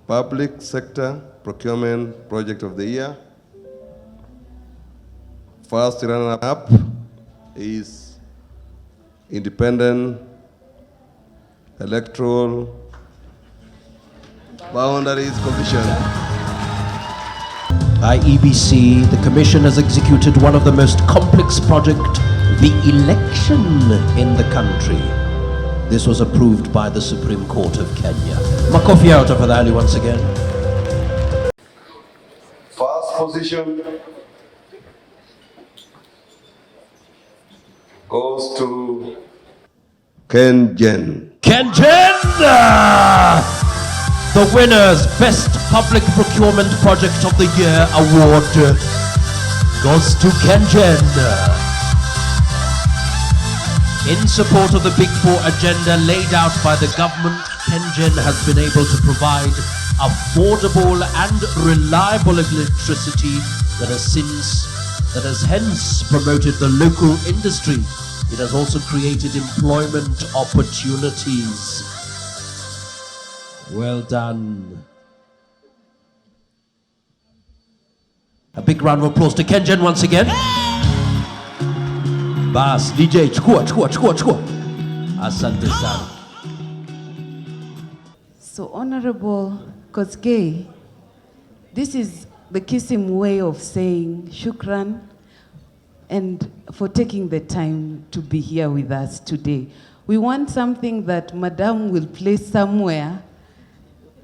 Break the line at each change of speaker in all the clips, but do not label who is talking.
Public Sector Procurement Project of the Year. First runner-up is Independent Electoral Boundaries Commission.
IEBC, the Commission has executed one of the most complex projects, the election in the country. This was approved by the Supreme Court of Kenya. Makofi out of Adali once again.
First position goes to KENYA.
KENYA! The winner's Best Public Procurement Project of the Year award goes to KENYA. In support of the Big Four agenda laid out by the government, KENYA has been able to provide affordable and reliable electricity that has hence promoted the local industry. It has also created employment opportunities. Well done. A big round of applause to KENYA once again. Bas, DJ, chukua. Asante sana.
So Honorable Kosgei, this is the KISM way of saying shukran and for taking the time to be here with us today. We want something that Madam will play somewhere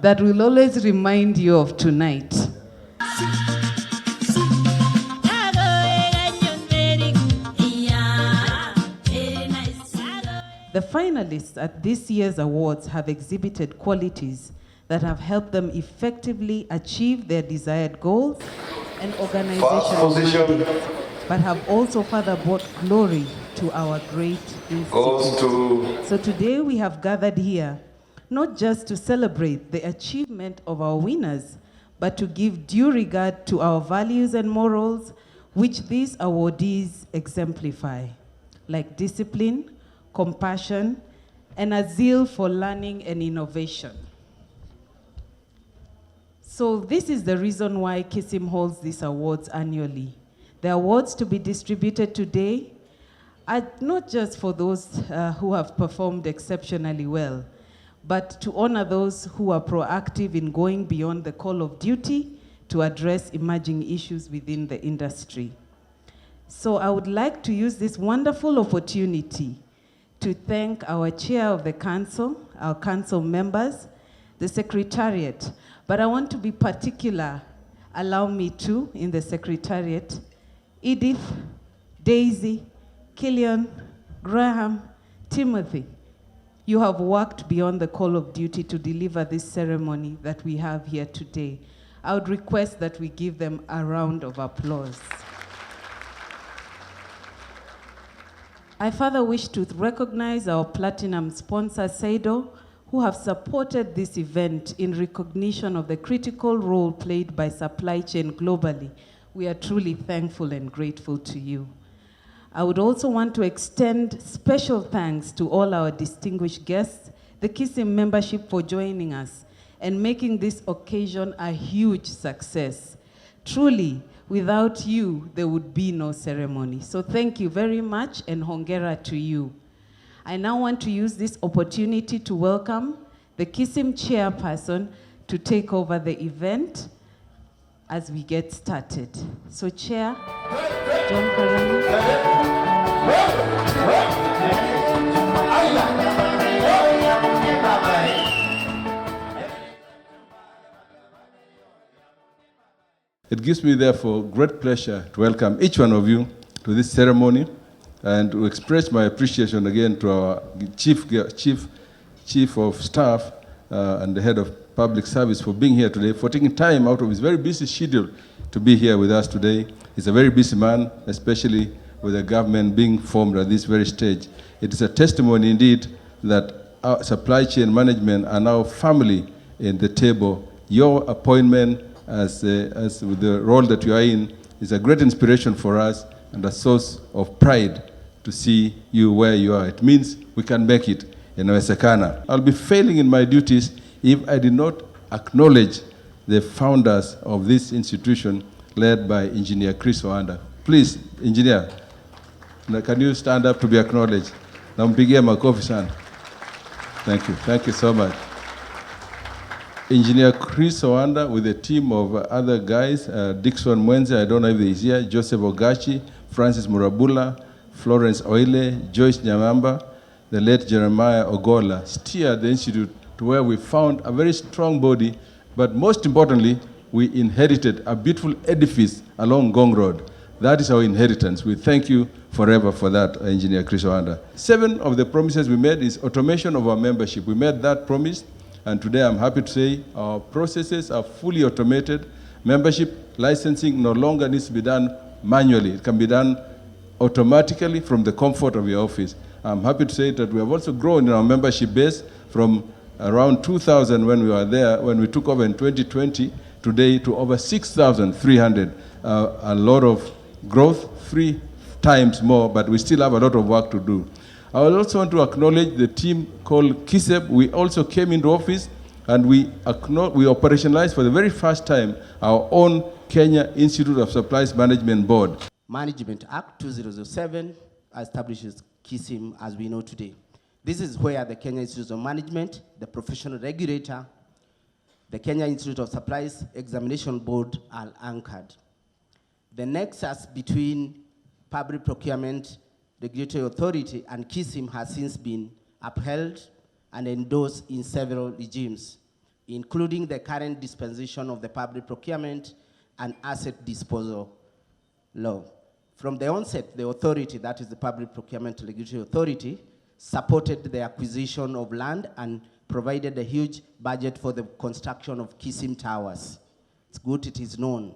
that will always remind you of tonight. The finalists at this year's awards have exhibited qualities that have helped them effectively achieve their desired goals and organizational mandates, but have also further brought glory to our great institute. So today we have gathered here not just to celebrate the achievement of our winners, but to give due regard to our values and morals, which these awardees exemplify, like discipline, compassion, and a zeal for learning and innovation. So this is the reason why KISM holds these awards annually. The awards to be distributed today are not just for those who have performed exceptionally well, but to honor those who are proactive in going beyond the call of duty to address emerging issues within the industry. So I would like to use this wonderful opportunity to thank our chair of the council, our council members, the secretariat, but I want to be particular, allow me to, in the secretariat, Edith, Daisy, Killian, Graham, Timothy. You have worked beyond the call of duty to deliver this ceremony that we have here today. I would request that we give them a round of applause. I further wish to recognize our platinum sponsor, Seido, who have supported this event in recognition of the critical role played by supply chain globally. We are truly thankful and grateful to you. I would also want to extend special thanks to all our distinguished guests, the KISM membership for joining us and making this occasion a huge success. Truly, without you, there would be no ceremony. So thank you very much and hongera to you. I now want to use this opportunity to welcome the KISM chairperson to take over the event as we get started. So Chair, John Karani.
It gives me, therefore, great pleasure to welcome each one of you to this ceremony and to express my appreciation again to our chief of staff and the head of public service for being here today, for taking time out of his very busy schedule to be here with us today. He's a very busy man, especially with the government being formed at this very stage. It is a testimony indeed that our supply chain management are now family in the table. Your appointment as with the role that you are in is a great inspiration for us and a source of pride to see you where you are. It means we can make it in Inawezekana. I'll be failing in my duties if I did not acknowledge the founders of this institution led by Engineer Chris Oanda. Please, Engineer, can you stand up to be acknowledged? Nampigia makofi sana. Thank you so much. Engineer Chris Oanda with a team of other guys, Dixon Mwenze, I don't know if he's here, Joseph Ogachi, Francis Murabula, Florence Oile, Joyce Nyamamba, the late Jeremiah Ogola, steered the institute to where we found a very strong body, but most importantly, we inherited a beautiful edifice along Gong Road. That is our inheritance. We thank you forever for that, Engineer Chris Oanda. 7 of the promises we made is automation of our membership. We made that promise, and today I'm happy to say our processes are fully automated. Membership licensing no longer needs to be done manually. It can be done automatically from the comfort of your office. I'm happy to say that we have also grown in our membership base from around 2,000 when we were there, when we took over in 2020, today to over 6,300. A lot of growth, 3 times more, but we still have a lot of work to do. I would also want to acknowledge the team called KISM. We also came into office and we operationalized for the very first time our own Kenya Institute of Supplies Management Board.
Management Act 2007 establishes KISM as we know today. This is where the Kenya Institute of Management, the professional regulator, the Kenya Institute of Supplies Examination Board are anchored. The nexus between Public Procurement Regulatory Authority and KISM has since been upheld and endorsed in several regimes, including the current dispensation of the Public Procurement and Asset Disposal Law. From the onset, the authority, that is the Public Procurement Regulatory Authority, supported the acquisition of land and provided a huge budget for the construction of KISM Towers. It's good it is known,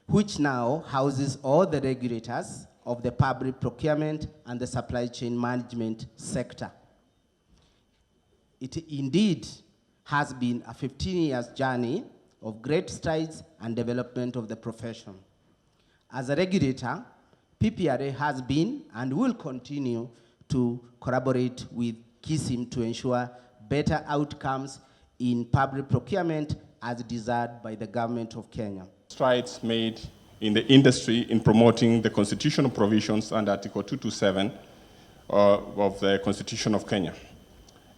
which now houses all the regulators of the public procurement and the supply chain management sector. It indeed has been a 15-year journey of great strides and development of the profession. As a regulator, PPRA has been and will continue to collaborate with KISM to ensure better outcomes in public procurement as desired by the government of Kenya.
Strides made in the industry in promoting the constitutional provisions under Article 227 of the Constitution of Kenya.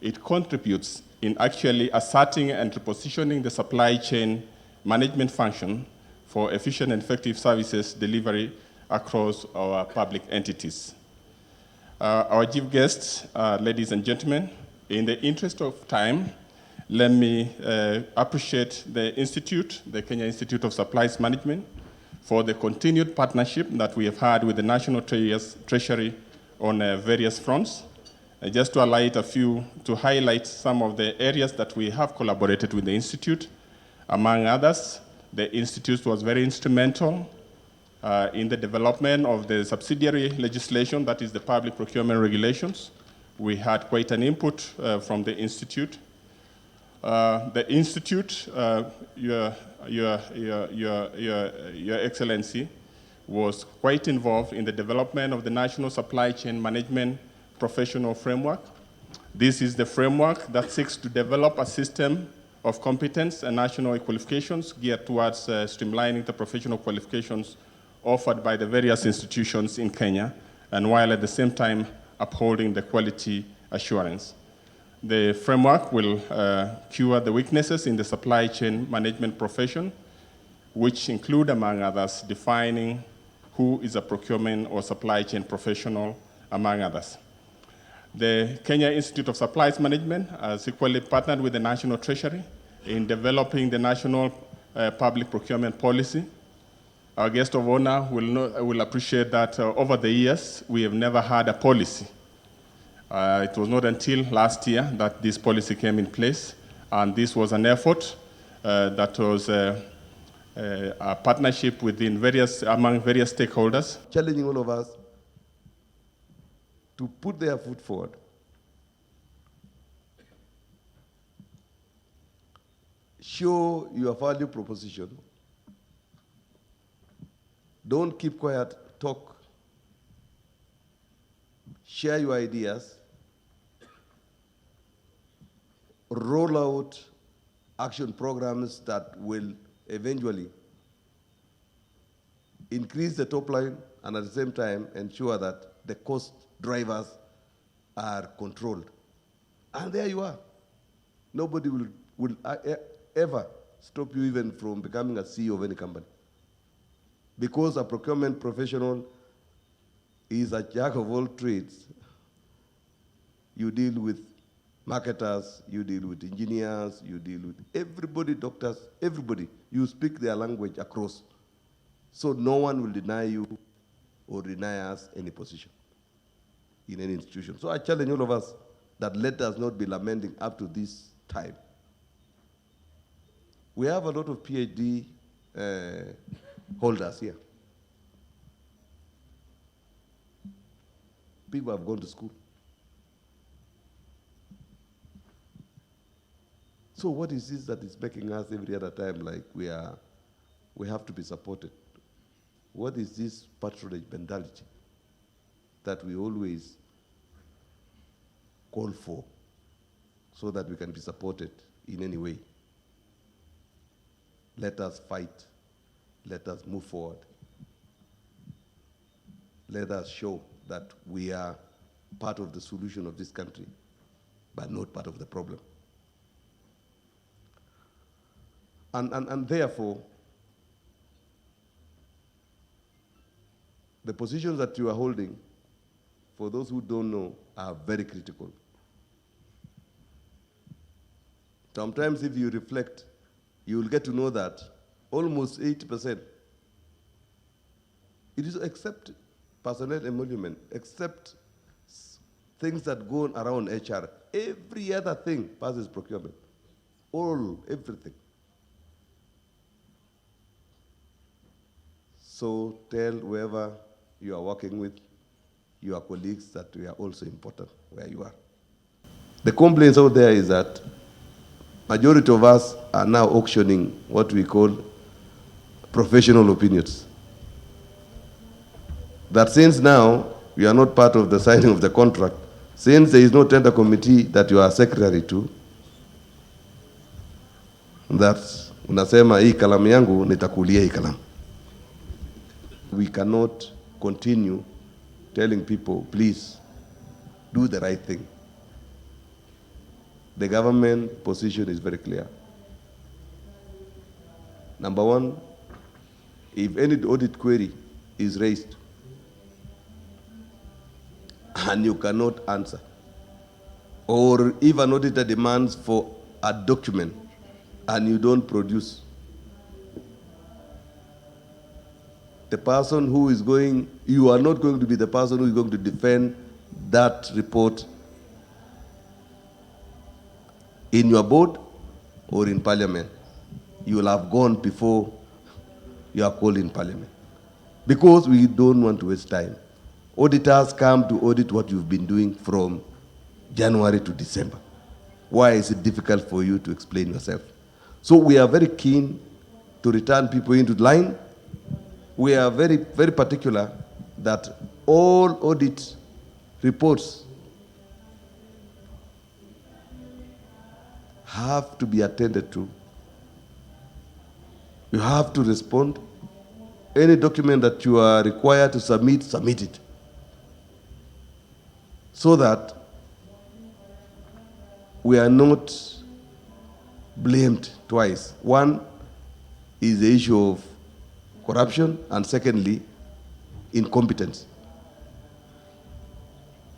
It contributes in actually asserting and repositioning the supply chain management function for efficient and effective services delivery across our public entities. Our chief guests, ladies and gentlemen, in the interest of time, let me appreciate the Institute, the Kenya Institute of Supplies Management, for the continued partnership that we have had with the National Treasury on various fronts. Just to highlight some of the areas that we have collaborated with the Institute. Among others, the Institute was very instrumental in the development of the subsidiary legislation, that is the public procurement regulations. We had quite an input from the Institute. The Institute, Your Excellency, was quite involved in the development of the National Supply Chain Management Professional Framework. This is the framework that seeks to develop a system of competence and national qualifications geared towards streamlining the professional qualifications offered by the various institutions in Kenya, and while at the same time upholding the quality assurance. The framework will cure the weaknesses in the supply chain management profession, which include, among others, defining who is a procurement or supply chain professional, among others. The Kenya Institute of Supplies Management has equally partnered with the National Treasury in developing the national public procurement policy. Our guest of honor will appreciate that over the years, we have never had a policy. It was not until last year that this policy came in place, and this was an effort that was a partnership among various stakeholders.
Challenging all of us to put their foot forward. Show your value proposition. Don't keep quiet, talk. Share your ideas. Roll out action programs that will eventually increase the top line and at the same time ensure that the cost drivers are controlled. And there you are. Nobody will ever stop you even from becoming a CEO of any company. Because a procurement professional is a jack of all trades. You deal with marketers, you deal with engineers, you deal with everybody, doctors, everybody. You speak their language across. So no one will deny you or deny us any position in any institution. So I challenge all of us that let us not be lamenting up to this time. We have a lot of PhD holders here. People have gone to school. So what is this that is making us every other time like we have to be supported? What is this patronage mentality that we always call for so that we can be supported in any way? Let us fight. Let us move forward. Let us show that we are part of the solution of this country, but not part of the problem. And therefore, the positions that you are holding, for those who don't know, are very critical. Sometimes if you reflect, you will get to know that almost 80%, it is except personnel emolument, except things that go around HR, every other thing passes procurement. Everything. So tell whoever you are working with, your colleagues, that we are also important where you are. The complaints out there is that majority of us are now auctioning what we call professional opinions. That since now you are not part of the signing of the contract, since there is no tender committee that you are secretary to, that unasema hii kalamu yangu nitakulia hii kalamu. We cannot continue telling people, please, do the right thing. The government position is very clear. Number one, if any audit query is raised and you cannot answer, or if an auditor demands for a document and you don't produce, the person who is going, you are not going to be the person who is going to defend that report in your board or in parliament. You will have gone before you are called in parliament. Because we don't want to waste time. Auditors come to audit what you've been doing from January to December. Why is it difficult for you to explain yourself? So we are very keen to return people into line. We are very, very particular that all audit reports have to be attended to. You have to respond. Any document that you are required to submit, submit it. So that we are not blamed twice. One is the issue of corruption, and secondly, incompetence.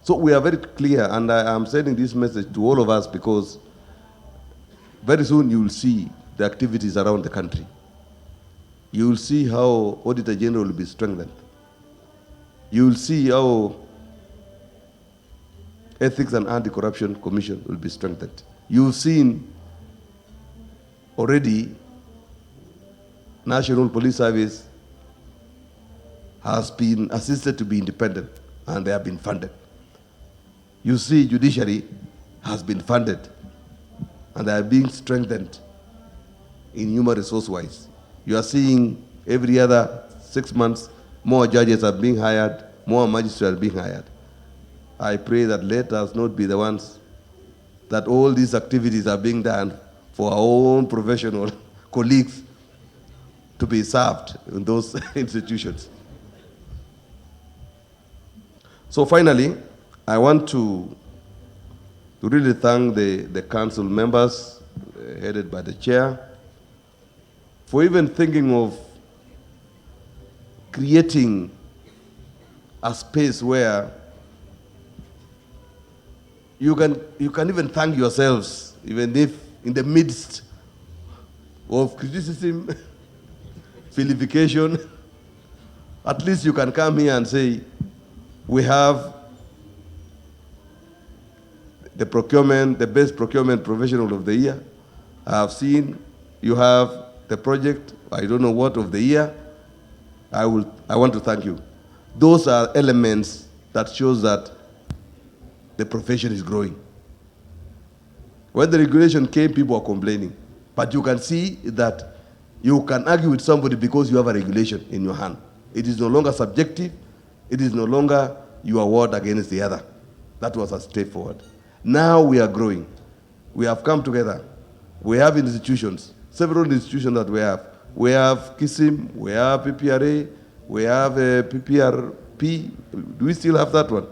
So we are very clear, and I am sending this message to all of us because very soon you will see the activities around the country. You will see how Auditor General will be strengthened. You will see how Ethics and Anti-Corruption Commission will be strengthened. You've seen already National Police Service has been assisted to be independent, and they have been funded. You see judiciary has been funded, and they are being strengthened in human resource-wise. You are seeing every other 6 months, more judges are being hired, more magistrates are being hired. I pray that let us not be the ones that all these activities are being done for our own professional colleagues to be served in those institutions. So finally, I want to really thank the council members, headed by the chair, for even thinking of creating a space where you can even thank yourselves, even if in the midst of criticism, vilification, at least you can come here and say, we have the best procurement professional of the year. I have seen you have the project, I don't know what, of the year. I want to thank you. Those are elements that shows that the profession is growing. When the regulation came, people were complaining. But you can see that you can argue with somebody because you have a regulation in your hand. It is no longer subjective. It is no longer your word against the other. That was a step forward. Now we are growing. We have come together. We have institutions, several institutions that we have. We have KISM, we have PPRA, we have PPRP. Do we still have that one?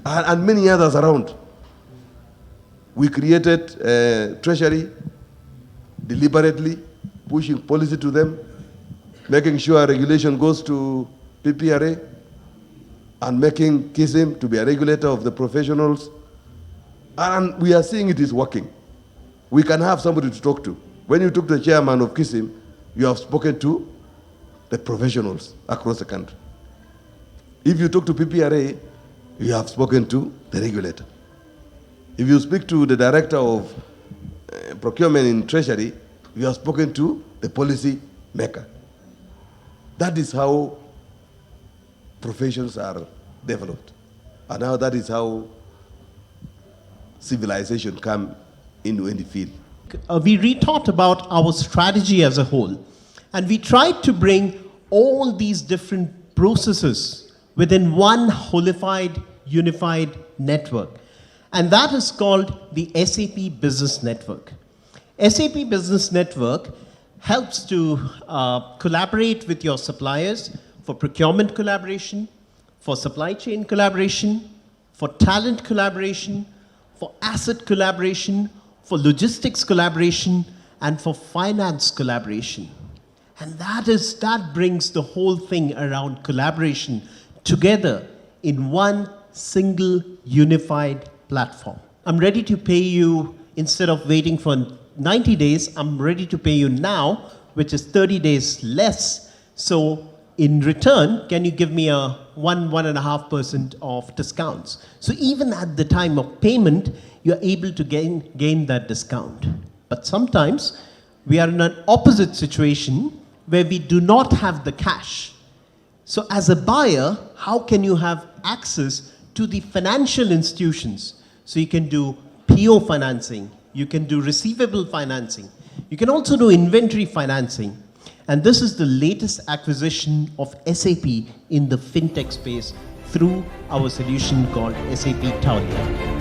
And many others around. We created Treasury deliberately, pushing policy to them, making sure regulation goes to PPRA, and making KISM to be a regulator of the professionals. And we are seeing it is working. We can have somebody to talk to. When you talk to the chairman of KISM, you have spoken to the professionals across the country. If you talk to PPRA, you have spoken to the regulator. If you speak to the director of procurement in Treasury, you have spoken to the policy maker. That is how professions are developed. And now that is how civilization come into any field.
We rethought about our strategy as a whole, and we tried to bring all these different processes within one holified, unified network. And that is called the SAP Business Network. SAP Business Network helps to collaborate with your suppliers for procurement collaboration, for supply chain collaboration, for talent collaboration, for asset collaboration, for logistics collaboration, and for finance collaboration. And that brings the whole thing around collaboration together in one single unified platform. I'm ready to pay you, instead of waiting for 90 days, I'm ready to pay you now, which is 30 days less. So in return, can you give me a 1.5% of discounts? So even at the time of payment, you're able to gain that discount. But sometimes we are in an opposite situation where we do not have the cash. So as a buyer, how can you have access to the financial institutions? So you can do PO financing, you can do receivable financing, you can also do inventory financing. And this is the latest acquisition of SAP in the fintech space through our solution called SAP Taulia.